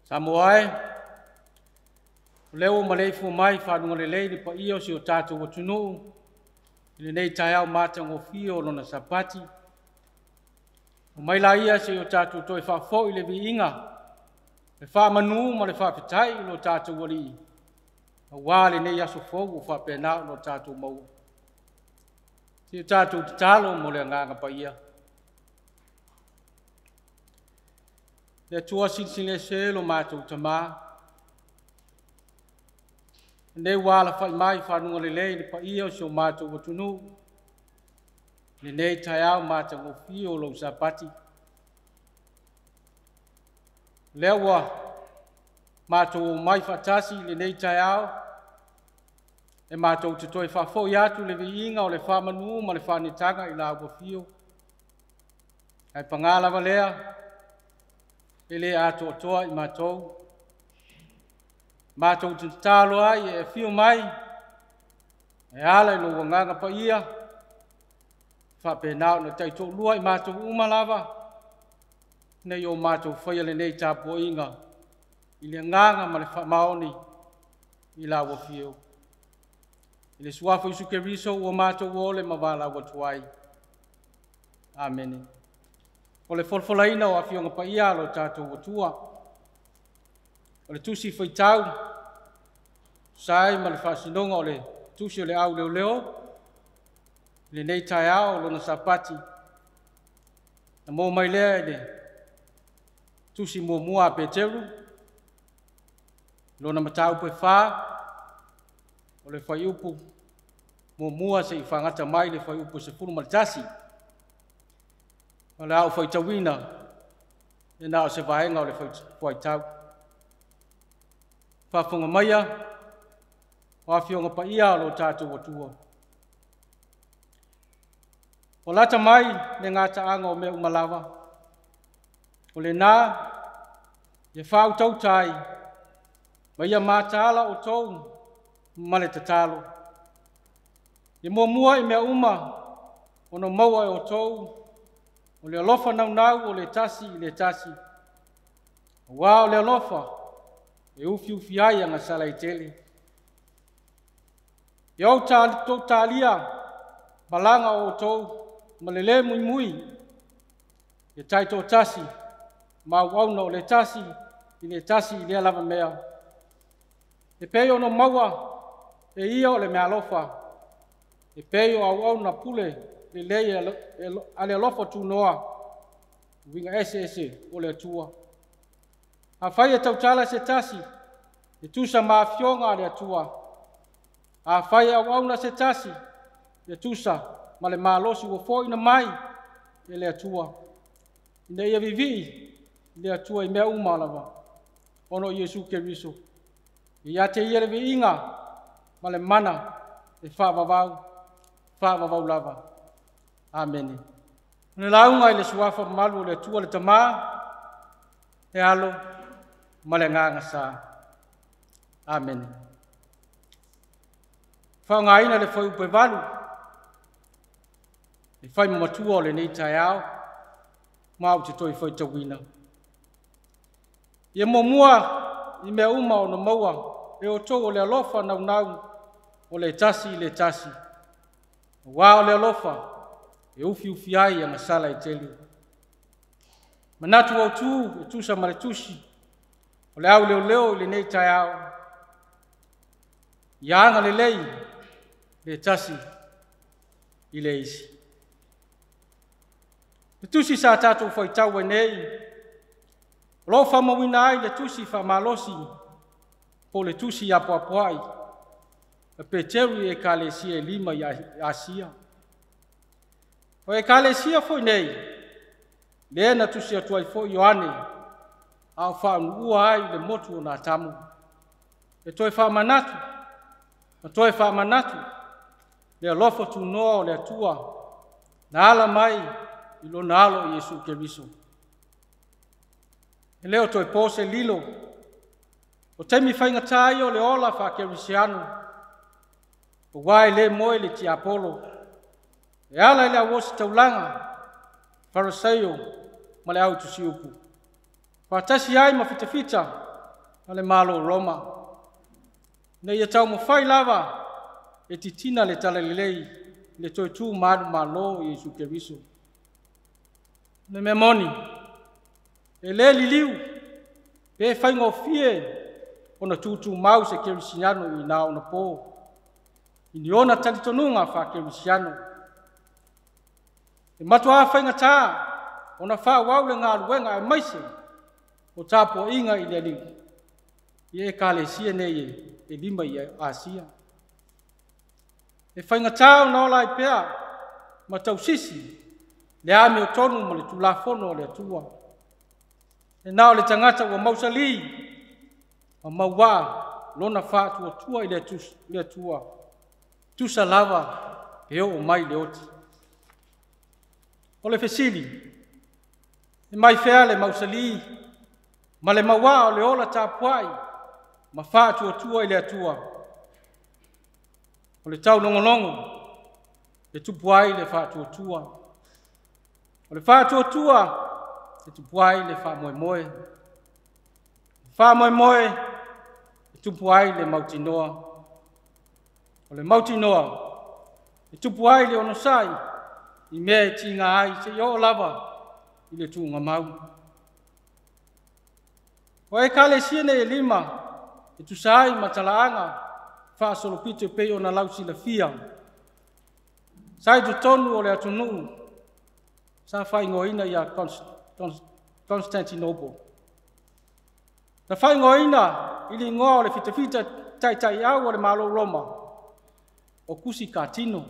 Samoai, leo malei fu mai whanunga lelei ni pa iyo si o tātou watunu, ili nei tai au mata ngofio lona sapati. O mai la ia si o tātou toi whafo i le vi inga, le wha manu ma le wha pitai lo tātou wali. A wale nei aso fogu wha pēnao lo tātou mau. Si o tātou talo mo le nganga pa ia. Le tua sinsile se lo mātou tamā. Nei wala whai mai whanunga lelei ni pa ia si o mātou watunu. Le nei tai au mātou ngofio lo sapati. Lewa mātou mai whatasi le nei tai au. E mātou te toi whafo i atu le vi inga o le whamanu ma le whanitanga i la ngofio. Ai pangala walea. Ele ato toa i mātou. Mātou te tālo ai e whio mai. E ala i lo wanganga pa ia. Whapēnao na tei tō lua i mātou umalawa. Nei o mātou whaia le nei tāpo inga. I le nganga ma le whamaoni i la wafio. I le suafo isu ke riso o mātou ole ma wala watuai. Amen. O le folfolaina o awhionga pa ia lo tātou watua. O le tusi whaitau. Sai ma le whasinonga o le tusi o le au leo leo. Le nei tai au lo na sapati. Na mō mai lea le tusi mua mua pe teru. Lo na matau pe wha. O le whai upu. Mua mua se i whangata mai le whai upu se furu maritasi. O le au whaitawina, e nā o se vaenga o le whaitau. Whawhunga maia, o awhionga pa ia lo tātou watua. O lata mai, le ngāta anga o mea umalawa. O le nā, e whau tautai, ma ia mātāla o tau, ma le tatalo. E mua i mea uma, o no maua o tau, o le alofa nau o le tasi i le tasi. Wā o le alofa, e ufi ai anga sala i tele. E au tō tālia, balanga o tō, ma le le mui, e tai tō tasi, ma wauna o le tasi i le alava mea. E peo no maua, e ia o le mea alofa, e peo au na pule, le lei ale alofa tu noa, winga ese o le atua. A whai e tautala se tasi, e tusa maafionga ale atua. A whai au auna se tasi, e tusa ma le maalosi o fōina mai, e le atua. Ina ia vivi, le atua i mea umalawa, ono Iesu Keriso. Ia te ia le vi inga, ma le mana, e whaavavau lava. Amen. Ne launga i le suafa malu le tua le tamā, e alo, ma le nganga sa. Amen. Whaungaina le whai upe walu, e whai mamatua o le nei tai au, mau te toi whai tawina. Ia mua i mea uma o na maua, e o tō o le alofa nau, o le tasi i le tasi. Wā o le alofa, e ufi ai anga sala i teli. Manatu au tū, e tusa ma le tusi, o le au leo i le nei tai au. Ia anga le lei, le tasi i le isi. Le tusi sa tātou whaitau e nei, lo whamawina ai le tusi whamalosi, po le tusi apoapoai, e Peteru e kalesia e lima i Asia. O e kalesia foi nei, le na tusi atuai foi Ioane, au whaunua ai le motu o nā tamu. E toi whamanatu, le alofa tu noa o le atua, na ala mai i lo nalo Iesu Keriso. E leo toi pose lilo, o teimi whaingatai o le ola wha kerisiano, o wai le moe le ti Apolo, e ala i le awosi taulanga, Farisaio, ma le au tu siupu. Whatasi ai ma fita ale malo Roma. Nei e tau mo fai lava e titina le tala lelei le toi tu madu malo i Yesu Keriso. Ne me moni e le liliu e fai ngofie ona tutu mau se Kerisiano i nao na po. Ini ona talitonunga fa Kerisiano. E matua fai ngata ona fa wau le ngā luenga e maise o tapo inga i le liu. I e kalesia nei e lima i Asia. E fai ngata o na ola i pea ma tau sisi le ame o tonu ma le tulafono o le atua. E nao le tangata ua mausali ma maua lona fa tua i le atua. Tusa lava e o mai le oti. O le fesili, e mai fea le mausali, ma le maua o le ola tapuai, ma fa tua i le atua. O le tau longolongo, e tupuai le fa tua. O le fa tua, e tupuai le fa moe moe. Fa moe moe, e tupuai le mautinoa. O le mautinoa, e tupuai le onosai, i mea e tinga ai se o lava i le tunga mau. O e kale siene e lima, e tusai matalaanga, fa solopito e pei o na lausi la fia. Sai tu tonu o le atunu, sa fai ngoina i a Constantinople. Na fai ngoina i li ngoa o le fitafita tai au o le malo Roma, o kusi katino.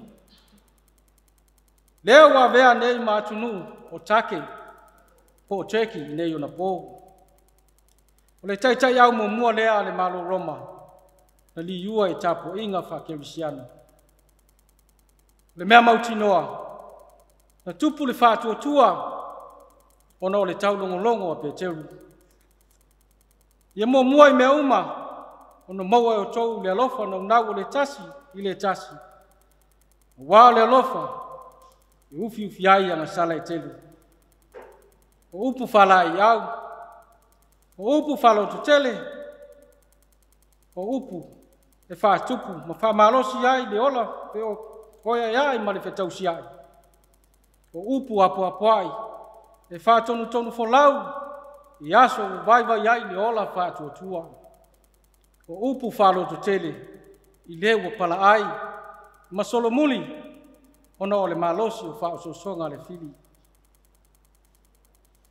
Leo wa vea nei matunu o take po treki nei o na po. O le tai au mo mua lea le malo Roma, na li yua e tapo inga fa Kerisiano. Le mea mautinoa, na tupu le fa tua ona o le tau longolongo a Peteru. Ia mo mua i mea uma, ona maua e o tou le alofa na unau o le tasi i le tasi. Wa le alofa, e ufi ai anga sala e telu. O upu fala i au, o upu fala o tutele, o upu e fa tupu, ma fa malosi ai le ola, pe o koia ai ma le fetausi ai. O upu apo ai, e fa tonu folau, i aso o vai ai le ola fa tua. O upu falo tutele, i le ua pala ai, ma solo muli, ona o le malosi o fa o songa le fili.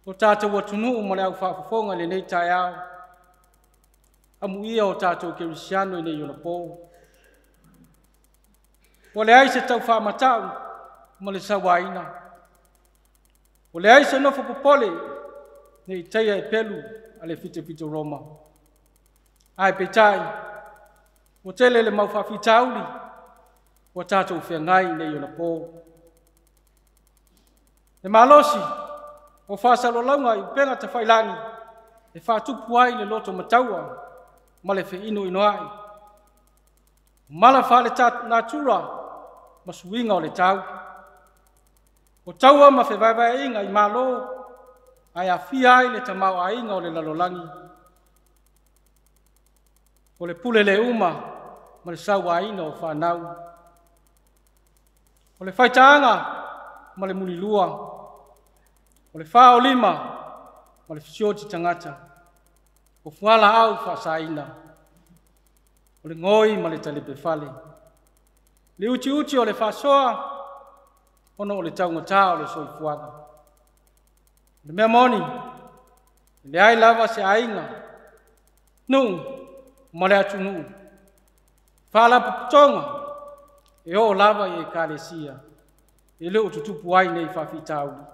O tata ua tunu ma le au fa fofonga le nei tai au, amu ia o tata o Kerisiano i nei ona po. O le ai se tau fa matau, ma le sawaina. O le ai se nofo popole, nei teia e pelu a le fite Roma. Ai petai, o tele le mau whawhitauli, o tātou whengai nei o na pō. E malosi, o whasalo launga i penga te whailangi, e whatupu ai le loto mataua, ma le wheino ino ai. Mala whale nā tura, ma suinga o le tau. O taua ma whewaiwai inga i malo, ai a fia ai le tamau a inga o le lalolangi. O le pule le uma, ma le saua ina o whanau. O le whaitaanga, ma le mulilua. O le whao lima, ma le fisioti tangata. O fuala au whasaina. O le ngoi, ma le talepe fale. Le uti o le whasoa, ono o le taungata o le soifuaga. Le mea moni, le ai lava se ainga. Nuu, ma le atu nuu. Whala paputonga, e o lava i e kalesia. E leo tutupu ai nei whawhitauli.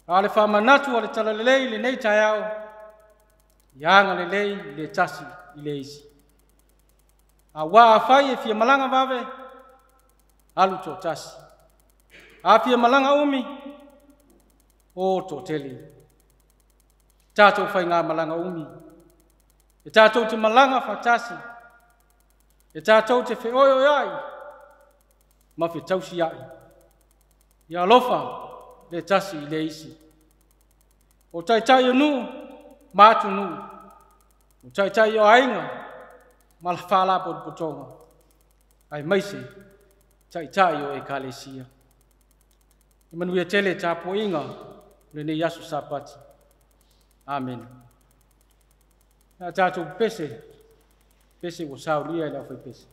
A le whamanatu o le talalelei le nei tai au. I anga le lei le tasi i le isi. A wā a whai e fia malanga wawe, alu tō tasi. A fia malanga umi, o tō tele. Tātou whai ngā malanga umi. E tātou te malanga whatasi. E tātou te whioio ai, ma whi tausi ai. I alofa le tasi i le isi. O tai o nu, mātu nu. Chai chai yo ainga malfala por potonga. Ai maisi chai chai yo ekalesia. Manuia tele tapo inga le ne yasu sapati. Amen. Na tatu pese o saulia na foi pese.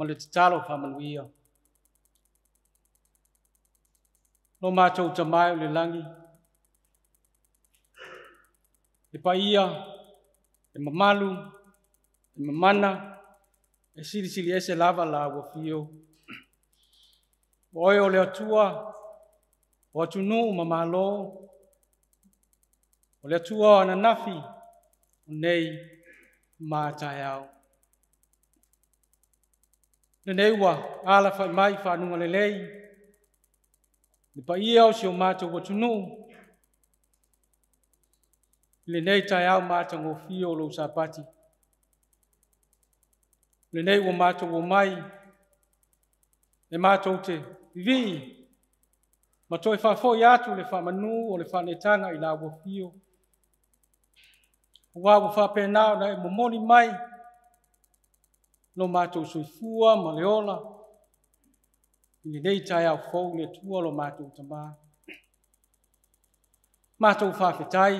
o le talo whamanuia. No mātou tamai o le langi. E paia, e mamalu, e mamana, e siri ese lava la ua fio. O o le atua, o atunu mamalo, o le atua o ananafi, o nei mātai au. le nei ua ala fai mai whanunga le lei. Le pa ia o si o mātou watunu. Le nei tai au mātou ngō fio lo sapati. Le nei ua mātou o mai. E mātou te vivi. Ma toi whafoi atu le whamanu o le whanetanga i la ua fio. Ua ua whapenao na e momoni mai. No mātou soifua ma le ola. I nei tai au fau le tua lo mātou tamā. Mātou whawhetai.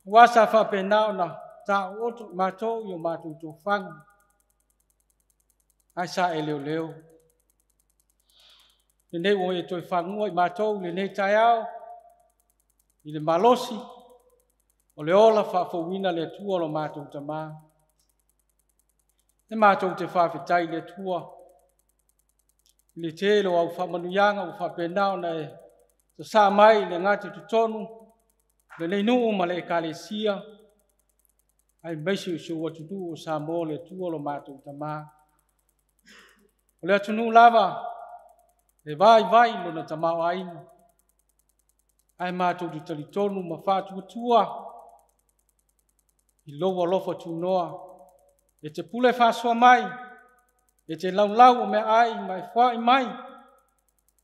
Ua sa whapenao na tā oto mātou i o mātou tō whangu. Ai sa e leo leo. Le nei o e toi whangua i mātou le nei tai au. I le malosi. O le ola whawhauina le tua lo mātou tamā. E mātou te whawhetai le tua. I le telo au whamanuyanga o whapenao na e sa sa mai le ngati tutonu. Le nei nuu ma le ekalesia. Ai meisi usu watudu o sa mo le tua lo mātou tamā. O le atunu lava. E vai lo na tamau aina. Ai mātou tu talitonu ma whātua tua. I loa lofa tunoa. E te pule whāsua mai. E te lau o mea ai mai whai mai.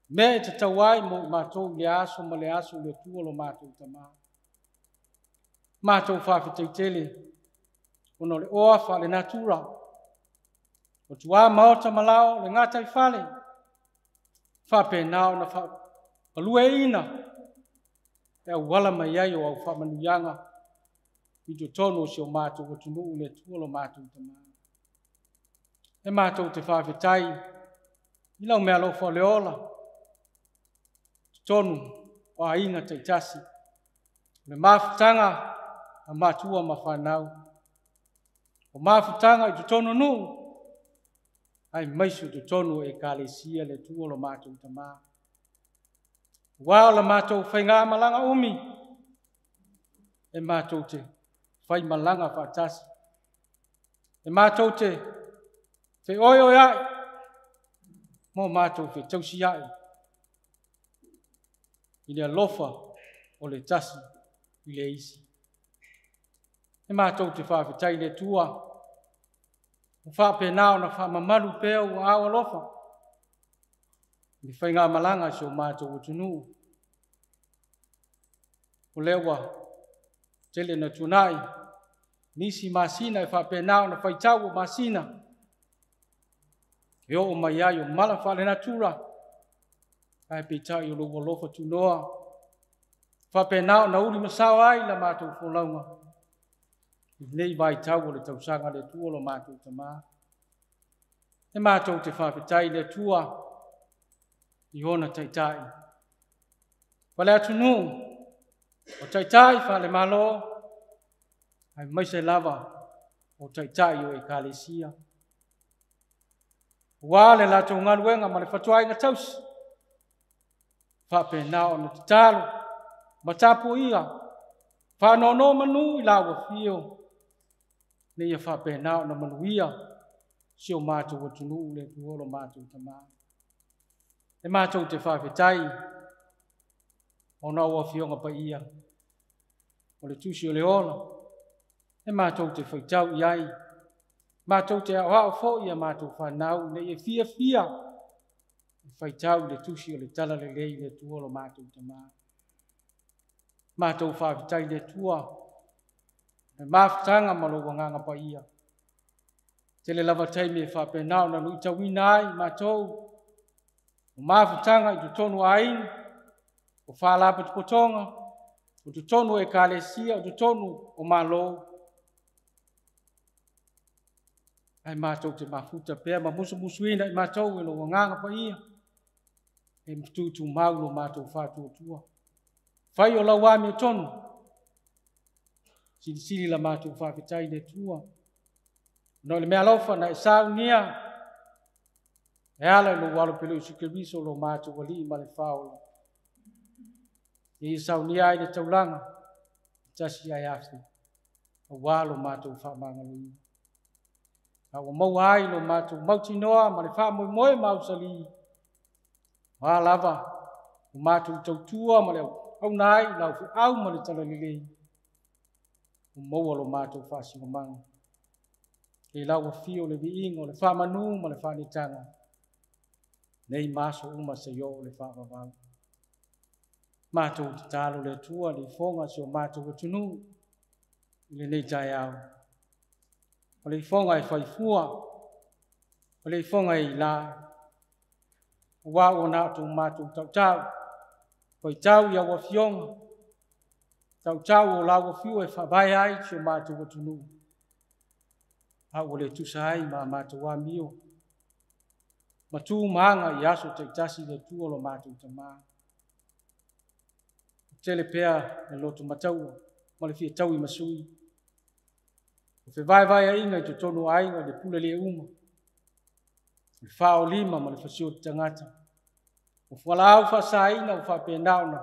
Mea e te tau ai mo i mātou le aso ma le aso le tua lo mātou tamā. Mātou whawhetei tele. Ono le oa wha le natura. O tua maota malao le ngatai whale. Whapenao na wha alue ina. E au wala mai ai o au whamanuyanga. I to tono si o mātou o tunu le tua lo mātou tamā. E mātou te whawhetai. I lau mea lofa le ola. Tonu o a inga te tasi. Le mawhitanga a mātua ma whanau. O mawhitanga i to tono nu. Ai maisu to tonu e kalesia le tua lo mātou tamā. Wao la mātou whainga malanga umi. E mātou te whai malanga whatasi. E mātou te oi ai. Mo mātou te tausi ai. I le alofa o le tasi i le isi. E mātou te whawhetai le tua. O whapenao na whamamalu pēo o au alofa. I whainga malanga si o mātou o tunu. O lewa tele na tunai. Nisi masina e whapenao na whaitau o masina. E o mai ai o mala whale natura. Ai pitai o logo lofa tunoa. Whapenao na uri masao ai la mātou wholaunga. Nei vai tau o le tausanga le tua lo mātou tamā. E mātou te whawhetai le tua. I hona taitai. Wale atunu. O taitai whale malo. Ai maise lava. O taitai o e kalesia. Wale la tau ngaruenga ma le whatuai ngā tausi. Whapenao na te talo. Matapo ia. Whanono manu i lawa fio. Nei a whapenao na manuia. Si o mātou o tunu le tuolo mātou tamā. E mātou te whawhetai. O na ua fionga pa ia. O le tusi o le ola. E mātou te whaitau iai. Mātou te au fo ia mātou whanau. Nei e fia. E whaitau le tusi o le tala le lei le tuolo mātou tamā. Mātou whawhetai le tua. E mawhitanga malo wanganga pa ia. Tele lava taimi e whapenao na lui tawina ai mātou. O mawhitanga i tu tonu ain. O whalapa tu potonga. O tu tonu e kalesia. O tu tonu o malo. Ai mātou te mafuta pēr. Ma musuina i mātou e lo wanganga pa ia. E mtutu maulo mātou whātua tua. Whai o lawami o tonu. Sili la mātou whawhetai le tua. No le mea laufa na e saunia. E ala lo walo pelo sukeriso lo mātou wali ma le whaola. E saunia ai le taulanga. Tasi ai afti. O walo mātou whamanga lui. Au mau ai lo mātou mau tinoa ma le wha moe mau sali. Wā lava, o mātou tautua ma le au nai lau fi au ma le tala lilei. O maua lo mātou wha singamanga. Ke lau wa fio le viingo le wha manu ma le wha ni tanga. Nei maso uma se yo le wha wawau. Mātou te talo le tua le fonga si o mātou watunu. Le nei tai au. O le fonga e whaifua. O le fonga e la. Wa o na tu mātou tau tau. Koi tau ia wa fionga. Tau tau o la wa fio e whabai ai si o mātou watunu. A o le tusa ai ma mātou wa mio. Matu maanga i aso te tasi le tua lo mātou tamaa. Tele pea e loto matau, ma le fia tau i masui. O fe vai a inga i to tonu ainga le pula le uma. Le whao lima ma le fasio te tangata. O whala au wha saina o wha pendauna.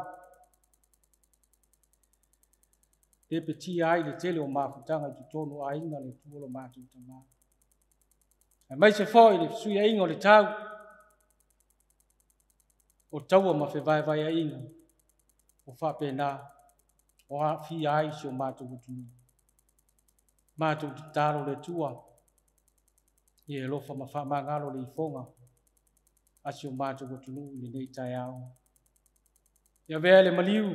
E pe tia ai le tele o mafutanga i to tonu ainga le tua lo mātou tamaa. E mai se fo i le sui a inga o le tau. O taua ma fe vai a inga. O wha pena, o a fi ai si o mātou utunu. Mātou te taro le tua, i e lofa ma wha mangalo le ifonga, a si o mātou utunu le nei tai au. Ia vea le maliu,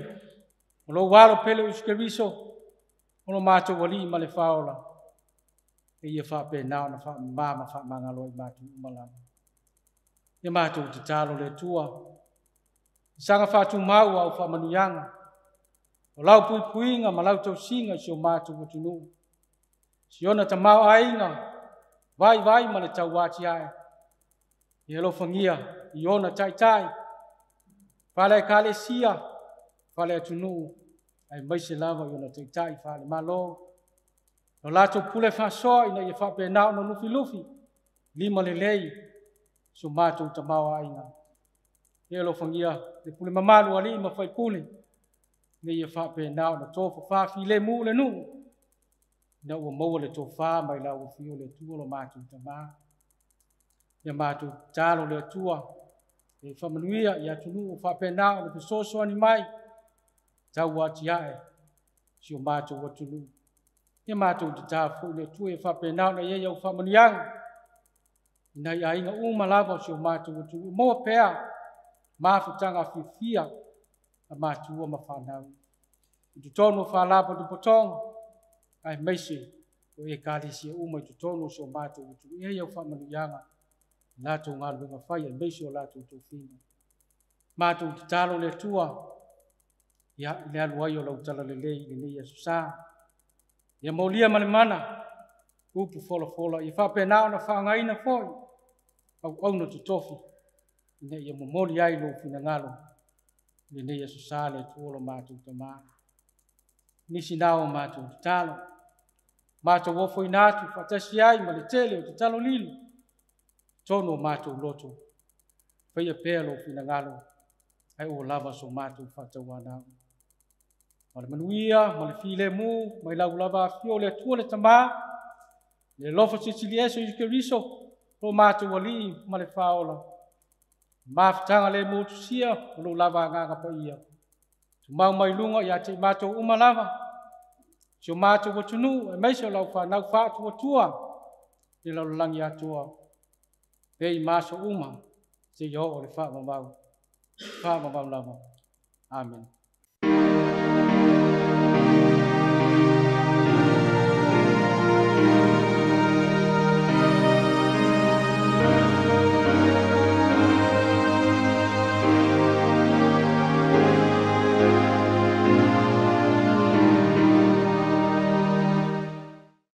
o lo walo pele uskeriso, o lo mātou wali ma le whaola, e ia wha pena o na wha mama wha mangalo i mātou umalama. Ia mātou te taro le tua, sanga fatu mau au fa manuianga. O lau pui puinga ma lau tau singa si o mātou watunu. Si ona ta mau ainga, vai ma le tau wati ai. I alo fangia, i ona tai. Fale kale sia, fale atunu. Ai maise lava i ona tai, fale malo. No lato pule fa soa ina i fa penao no lufi. Lima le lei, si o mātou ta mau ainga. E lo fangia, le pule mamalu ali ma fai pule. Ne ia wha penao na tofa wha fi le mu le nu. Na ua maua le tofa mai la ua fio le tua lo mātou tamaa. Ia mātou talo le tua. E whamanuia i atunu o wha penao le pisoso ani mai. Tau wati ae. Si o mātou watunu. Ia mātou te tāfu le tua e wha penao na ia iau whamanianga. Na ia inga umalava si o mātou watunu. Moa pea. Mafutanga fifia a matua ma whanau. I tu tonu whalapa tu potong, ai meise o e kālisi uma i tu tonu so mātua utu. Ia iau whamanianga, lātou ngā luenga whai, ai meise o lātou tō whina. Mātua tu talo le tua, ia le alu ai o lau tala le lei, le nei asu sā. Ia maulia male mana, upu fola, ia whapenao na whangaina foi, au na tu tofi. Ina ia momoli ai lo fina ngalo. Ina ia susale tuolo mātou tamaa. Nisi nao mātou talo. Mātou wofo inatu whatasi ai ma le tele o te talo lilo. Tono mātou loto. Whaia pēa lo fina ngalo. Ai o lava so mātou whatau anau. Ma le manuia, ma le file mu, ma i lau lava fio le atua le tamaa. Le lofa sisili eso i keriso. Lo mātou wali ma le whaola. Mafutanga le motusia, lo lava nganga pa ia. Tu mau mai lunga ia te mātou umalava. Si o mātou watunu, e meise o lau whanau whaatu watua. E lau langi atua. Pei maso uma, se yo o le whaamamau. Whaamamau lava. Amen.